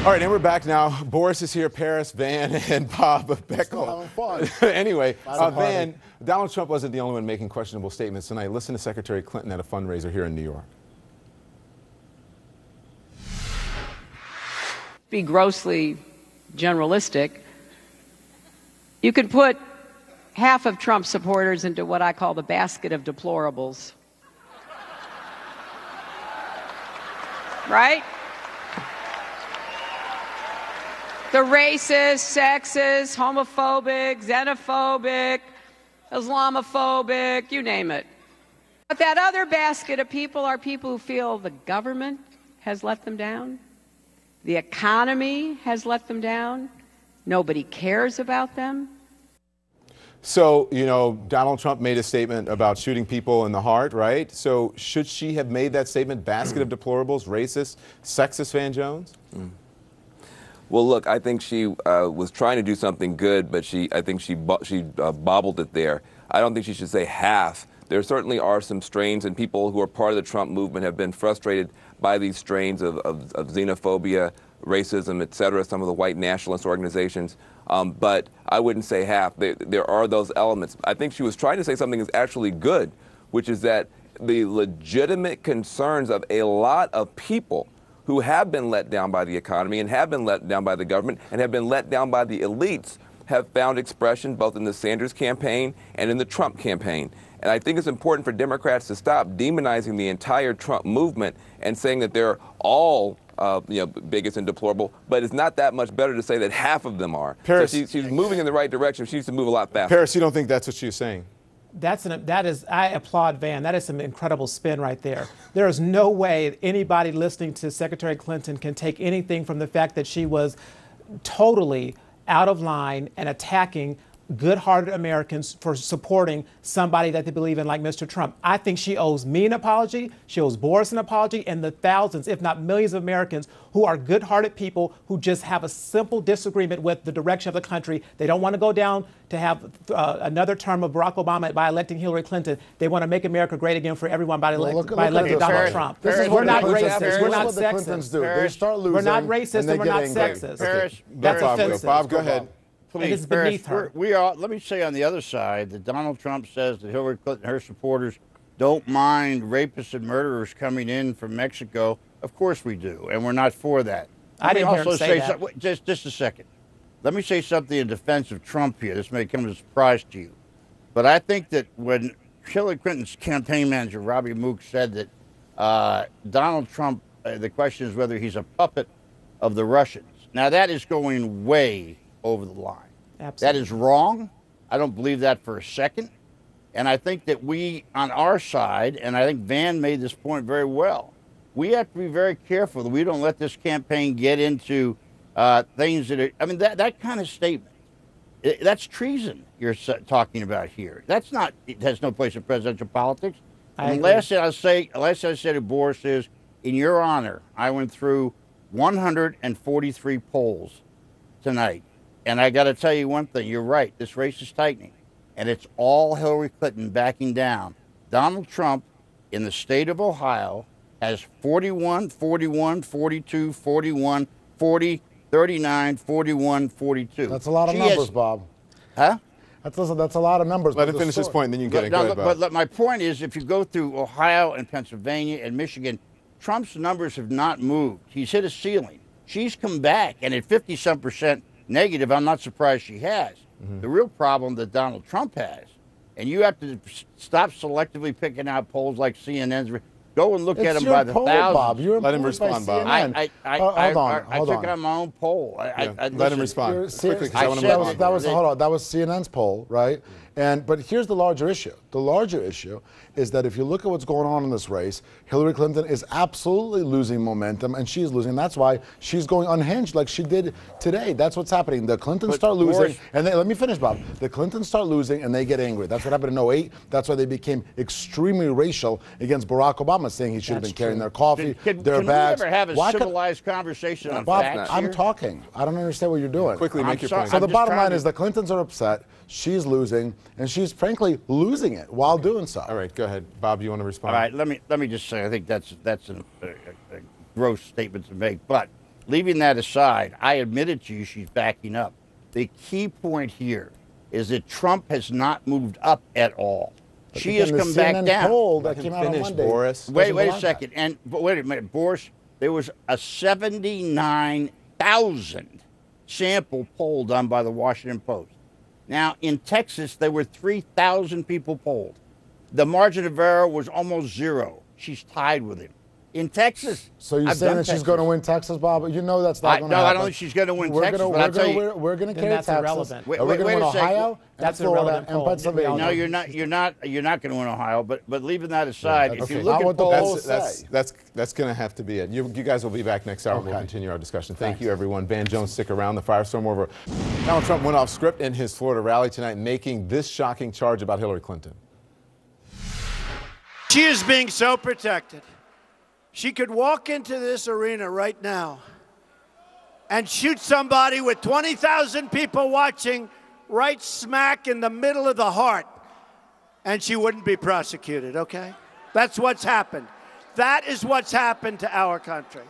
All right, and we're back now. Boris is here, Paris, Van, and Bob Beckel. Anyway, Van, Donald Trump wasn't the only one making questionable statements tonight. Listen to Secretary Clinton at a fundraiser here in New York. Be grossly generalistic. You could put half of Trump's supporters into what I call the basket of deplorables. Right? The racist, sexist, homophobic, xenophobic, Islamophobic, you name it. But that other basket of people are people who feel the government has let them down, the economy has let them down, nobody cares about them. So, you know, Donald Trump made a statement about shooting people in the heart, right? So should she have made that statement, basket of deplorables, racist, sexist, Van Jones? Well, look, I think she was trying to do something good, but I think she bobbled it there. I don't think she should say half. There certainly are some strains, and people who are part of the Trump movement have been frustrated by these strains of xenophobia, racism, et cetera, some of the white nationalist organizations. But I wouldn't say half. There are those elements. I think she was trying to say something that's actually good, which is that the legitimate concerns of a lot of people who have been let down by the economy and have been let down by the government and have been let down by the elites have found expression both in the Sanders campaign and in the Trump campaign. And I think it's important for Democrats to stop demonizing the entire Trump movement and saying that they're all bigots and deplorable, but it's not that much better to say that half of them are. Paris, so she's moving in the right direction. She needs to move a lot faster. Paris, you don't think that's what she's saying? I applaud Van. That is some incredible spin right there. There is no way anybody listening to Secretary Clinton can take anything from the fact that she was totally out of line and attacking good-hearted Americans for supporting somebody that they believe in like Mr. Trump. I think she owes me an apology, she owes Boris an apology, and the thousands, if not millions of Americans who are good-hearted people who just have a simple disagreement with the direction of the country. They don't want to go down to have another term of Barack Obama by electing Hillary Clinton. They want to make America great again for everyone by electing Donald Trump. We're not racist, we're not sexist. They start losing, we're not racist and we're not sexist. Paris, that's offensive. Bob, go ahead. Please, it's beneath her. Let me say on the other side that Donald Trump says that Hillary Clinton and her supporters don't mind rapists and murderers coming in from Mexico. Of course we do, and we're not for that. I didn't hear him say that. Just a second. Let me say something in defense of Trump here. This may come as a surprise to you. But I think that when Hillary Clinton's campaign manager, Robbie Mook, said that Donald Trump, the question is whether he's a puppet of the Russians. Now, that is going way over the line. Absolutely. That is wrong. I don't believe that for a second. And I think that we, on our side, and I think Van made this point very well, we have to be very careful that we don't let this campaign get into things that are, I mean, that kind of statement, that's treason you're talking about here. That's not, it has no place in presidential politics. And last thing I say to Boris is, in your honor, I went through 143 polls tonight. And I got to tell you one thing, you're right, this race is tightening. And it's all Hillary Clinton backing down. Donald Trump in the state of Ohio has 41, 41, 42, 41, 40, 39, 41, 42. That's a lot of numbers, Bob. Huh? That's a lot of numbers. Let him finish his point, then you can get it. But my point is, if you go through Ohio and Pennsylvania and Michigan, Trump's numbers have not moved. He's hit a ceiling. She's come back, and at 50-some% negative, I'm not surprised she has. The real problem that Donald Trump has, and you have to stop selectively picking out polls like CNN's. Go and look at them by the thousands. Bob. Let him respond, Bob. I took out my own poll. Let him respond quickly. That was CNN's poll, right? But here's the larger issue. The larger issue is that if you look at what's going on in this race, Hillary Clinton is absolutely losing momentum, and she's losing. That's why she's going unhinged like she did today. That's what's happening. The Clintons start losing, and let me finish, Bob. The Clintons start losing, and they get angry. That's what happened in 2008. That's why they became extremely racial against Barack Obama, saying he should have been carrying their coffee, their bags. Can we ever have a civilized conversation on Bob, facts I'm here? talking. I don't understand what you're doing. Quickly, make your point. So the bottom line is the Clintons are upset. She's losing, and she's frankly losing it while doing so. All right, go ahead, Bob. You want to respond? All right, let me just say I think that's a gross statement to make. But leaving that aside, I admitted to you she's backing up. The key point here is that Trump has not moved up at all. She has come back down. Poll that came out on Monday. Boris. Wait a second. But wait a minute, Boris. There was a 79,000 sample poll done by the Washington Post. Now, in Texas, there were 3,000 people polled. The margin of error was almost zero. She's tied with him. In Texas. So you're saying that she's going to win Texas, Bob? You know that's not going to happen. No, I don't think she's going to win Texas. We're going to carry Texas. Irrelevant. We're going to win Ohio, that's Florida, and Pennsylvania. No, you're not going to win Ohio. But leaving that aside, if you look at polls, that's going to have to be it. You guys will be back next hour. We'll continue our discussion. Thank you, everyone. Van Jones, stick around. The firestorm over. Donald Trump went off script in his Florida rally tonight, making this shocking charge about Hillary Clinton. She is being so protected. She could walk into this arena right now and shoot somebody with 20,000 people watching right smack in the middle of the heart, and she wouldn't be prosecuted, okay? That's what's happened. That is what's happened to our country.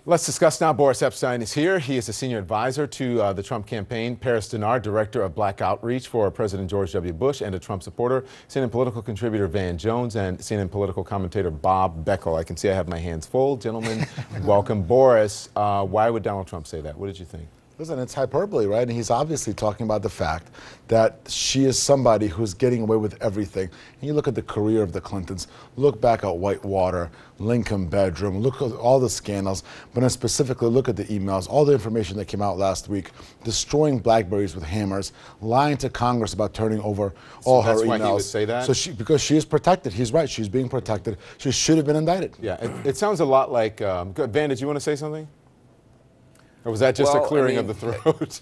Let's discuss now. Boris Epshteyn is here. He is a senior advisor to the Trump campaign. Paris Denard, director of Black Outreach for President George W. Bush and a Trump supporter. CNN political contributor Van Jones and CNN political commentator Bob Beckel. I can see I have my hands full. Gentlemen, welcome. Boris, why would Donald Trump say that? What did you think? Listen, it's hyperbole, right? And he's obviously talking about the fact that she is somebody who's getting away with everything. And you look at the career of the Clintons, look back at Whitewater, Lincoln bedroom, look at all the scandals, but then specifically look at the emails, all the information that came out last week, destroying Blackberries with hammers, lying to Congress about turning over all her emails. That's why he would say that? So because she is protected. He's right. She's being protected. She should have been indicted. Yeah, it sounds a lot like, Van, did you want to say something? Or was that just a clearing of the throat?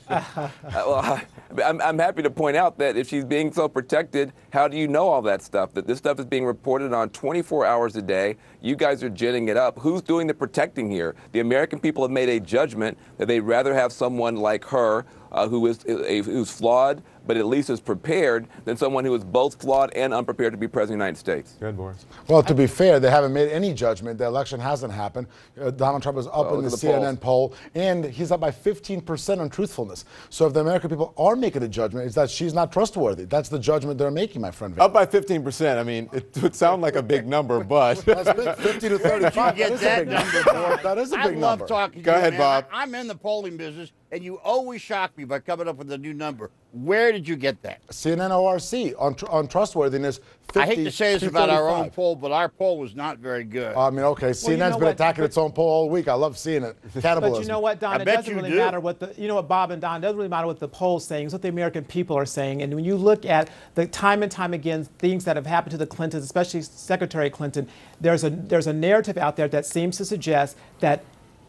I'm happy to point out that if she's being so protected, how do you know all that stuff? That this stuff is being reported on 24 hours a day. You guys are ginning it up. Who's doing the protecting here? The American people have made a judgment that they'd rather have someone like her who's flawed, but at least is prepared, than someone who is both flawed and unprepared to be president of the United States. Good, Boris. Well, to be fair, they haven't made any judgment. The election hasn't happened. Donald Trump is up in the CNN poll, and he's up by 15% on truthfulness. So if the American people are making a judgment, it's that she's not trustworthy. That's the judgment they're making, my friend. Up by 15%. I mean, it would sound like a big number, but that's big. 50 to 35. You get that number, Boris. That is a big number. I love talking to you. Go ahead, Bob. I'm in the polling business, and you always shock me by coming up with a new number. Where did you get that? CNN ORC on trustworthiness. 50, I hate to say this about our own poll, but our poll was not very good. I mean, okay, CNN's been attacking its own poll all week. I love seeing it. Cannibalism. But you know what, Don? It doesn't really matter what Bob and Don, it doesn't really matter what the poll's saying. It's what the American people are saying. And when you look at the time and time again things that have happened to the Clintons, especially Secretary Clinton, there's a narrative out there that seems to suggest that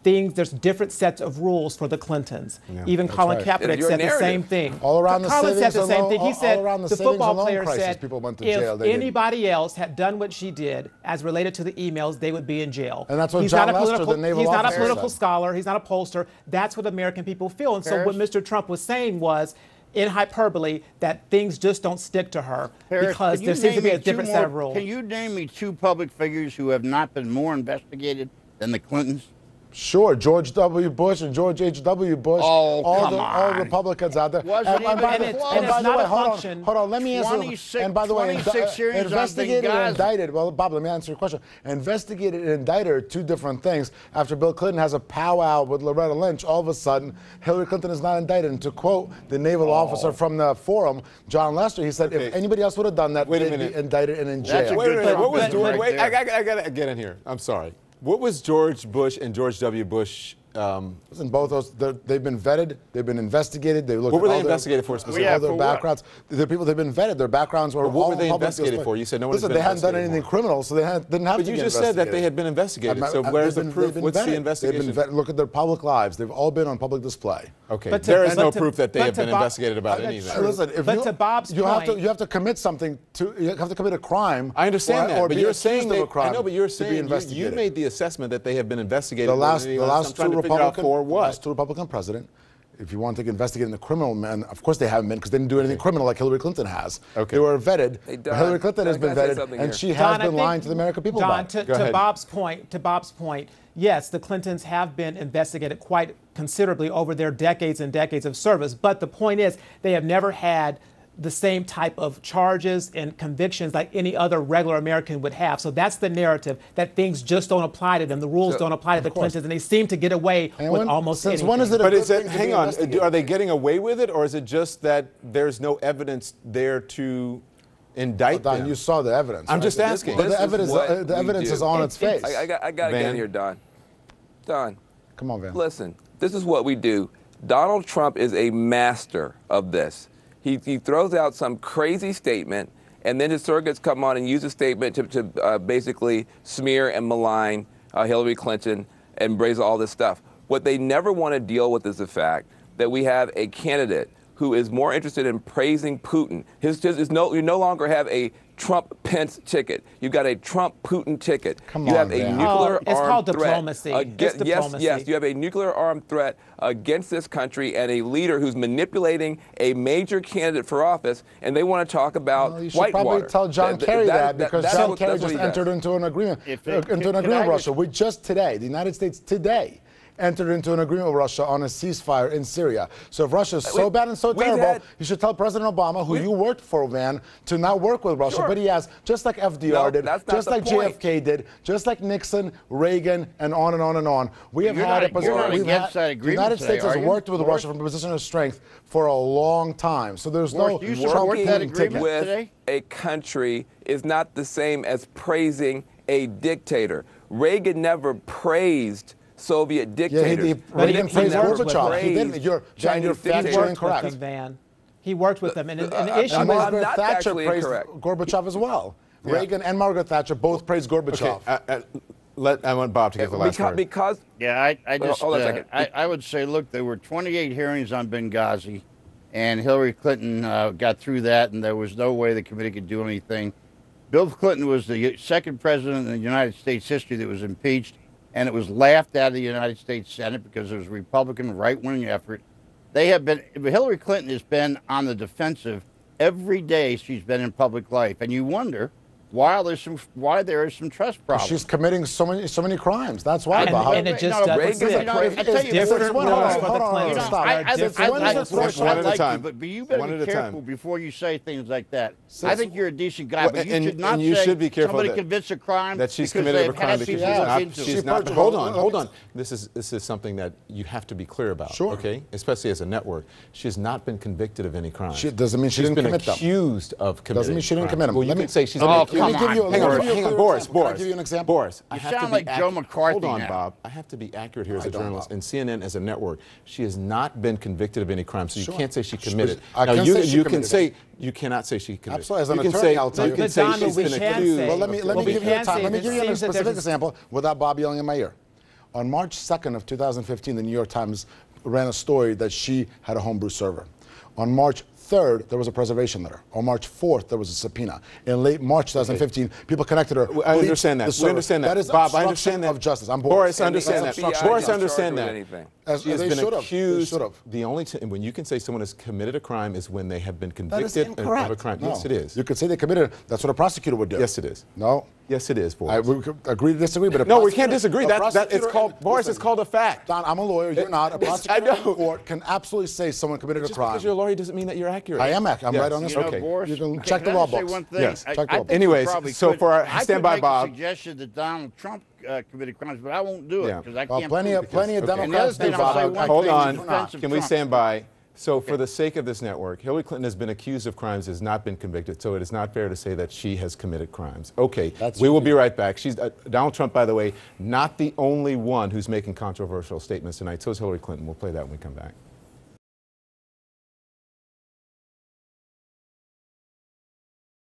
there's different sets of rules for the Clintons. Yeah, even Colin Kaepernick said the same thing. All around the Colin said the same thing. He said the football player said people went to jail. If anybody else had done what she did as related to the emails, they would be in jail. And that's what John Lester, the naval He's not a officer, political said. Scholar. He's not a pollster. That's what American people feel. And so what Mr. Trump was saying was, in hyperbole, that things just don't stick to her because there seems to be a different set of rules. Can you name me two public figures who have not been more investigated than the Clintons? Sure, George W. Bush and George H.W. Bush. Oh, all Republicans out there. By the way, hold on, let me answer. And by the way, investigated and indicted. Well, Bob, let me answer your question. Investigated and indicted are two different things. After Bill Clinton has a powwow with Loretta Lynch, all of a sudden, Hillary Clinton is not indicted. And to quote the naval officer from the forum, John Lester, he said, if anybody else would have done that, they'd be indicted and in jail. Wait, I got to get in here. I'm sorry. What was George Bush and George W. Bush? Listen, both those, they've been vetted, they've been investigated. They looked what were at they investigated for specifically? All their backgrounds. The people they've been vetted, their backgrounds were. What were they investigated for? You said no one. Listen, they hadn't done anything criminal, so they didn't have to. But you just said that they had been investigated. So where's the proof? What's the investigation? They've been vetted. Look at their public lives. They've all been on public display. Okay, but there is no proof that they have been investigated about anything. Listen, to Bob's point, you have to commit something. You have to commit a crime. I understand that, but you're saying that. I know, but you're saying you made the assessment that they have been investigated. The last two Republican for what? Last two Republican president. If you want to investigate in the criminal man, of course they haven't been because they didn't do anything criminal like Hillary Clinton has. Okay. They were vetted. Hillary Clinton has been vetted, and she has been lying to the American people. Don, to Bob's point, yes, the Clintons have been investigated quite considerably over their decades and decades of service. But the point is, they have never had the same type of charges and convictions like any other regular American would have. So that's the narrative, that things just don't apply to them. The rules don't apply to the Clintons, and they seem to get away with almost anything. When is it? But is it? Hang on. Are they getting away with it, or is it just that there's no evidence there to indict them? Don, you saw the evidence. I'm just asking. The evidence is on its face. I got to get in here, Don. Don. Come on, Van. Listen, this is what we do. Donald Trump is a master of this. He throws out some crazy statement, and then his surrogates come on and use a statement to basically smear and malign Hillary Clinton and raise all this stuff. What they never want to deal with is the fact that we have a candidate who is more interested in praising Putin. You no longer have a Trump-Pence ticket. You've got a Trump-Putin ticket. You have a nuclear it's armed called threat. diplomacy. It's diplomacy. Yes, you have a nuclear armed threat against this country and a leader who's manipulating a major candidate for office, and they want to talk about you should Whitewater. probably tell John Kerry that because John Kerry just entered into an agreement with Russia. We just today, the United States today, entered into an agreement with Russia on a ceasefire in Syria. So if Russia is so bad and so terrible, you should tell President Obama, who you worked for, Van, to not work with Russia. Sure. But he has, just like FDR did, just like point. JFK did, just like Nixon, Reagan, and on and on and on. We have had a position. The United States has worked with Russia from a position of strength for a long time. So there's no working with a country is not the same as praising a dictator. Reagan never praised Soviet dictators. Reagan praised Gorbachev. He didn't. You're factually incorrect. He worked with them. And the issue and is Margaret Thatcher praised Gorbachev as well. Reagan and Margaret Thatcher both praised Gorbachev. Okay, I want Bob to get the last word. I would say, look, there were 28 hearings on Benghazi, and Hillary Clinton got through that, and there was no way the committee could do anything. Bill Clinton was the second president in the United States history that was impeached, and it was laughed at the United States Senate because it was a Republican right-wing effort. Hillary Clinton has been on the defensive every day she's been in public life, and you wonder why there is some trust problems. She's committing so many crimes. That's why. And it just doesn't fit. It's different rules for the Clintons. One at a time. But you better be careful before you say things like that. I think you're a decent guy, but you should not say somebody commits a crime that she's because committed a they've crime had because she's not. into it. Hold on. This is something that you have to be clear about. Sure. Okay, especially as a network. She has not been convicted of any crimes. Doesn't mean she didn't commit them. She's been accused of committing. Doesn't mean she didn't commit them. Well, you can say she's been accused. Hang on, Boris. Can I give you an example? Boris, you sound like Joe McCarthy. Hold on, now. Bob. I have to be accurate here as a journalist, and CNN as a network. She has not been convicted of any crime, so you can't say she committed. Now, you cannot say she committed. Absolutely. As an attorney, I'll tell you. You can say she's been accused. Well, let me give you a time. Let me give you a specific example without Bob yelling in my ear. On March 2nd of 2015, the New York Times ran a story that she had a homebrew server. On March 3rd, there was a preservation letter. On March 4th, there was a subpoena. In late March 2015, people connected her. I understand that. We understand that. That is Bob, I understand that. Of justice. I'm Boris, I understand that. Boris, I understand that. She has They been should have. accused. The only when you can say someone has committed a crime is when they have been convicted of a crime. No. Yes, it is. You could say they committed it. That's what a prosecutor would do. Yes, it is. No. Yes, it is, Boris. We could agree to disagree, but no, we can't disagree. It's called Boris. It's called a fact. Don, I'm a lawyer. You're not. A prosecutor in court can absolutely say someone committed a crime. Just because you're a lawyer doesn't mean that you're accurate. I am accurate. I'm right on this. Okay. Boris, you can check the law books. Yes. Check the law books. Anyways, so for our stand by, Bob. I could make a suggestion that Donald Trump committed crimes, but I won't do it because I can't. Plenty of Democrats do, Bob. Hold on. Can we stand by? So for the sake of this network, Hillary Clinton has been accused of crimes, has not been convicted, so it is not fair to say that she has committed crimes. Okay, we will be right back. She's Donald Trump, by the way, not the only one who's making controversial statements tonight. So is Hillary Clinton. We'll play that when we come back.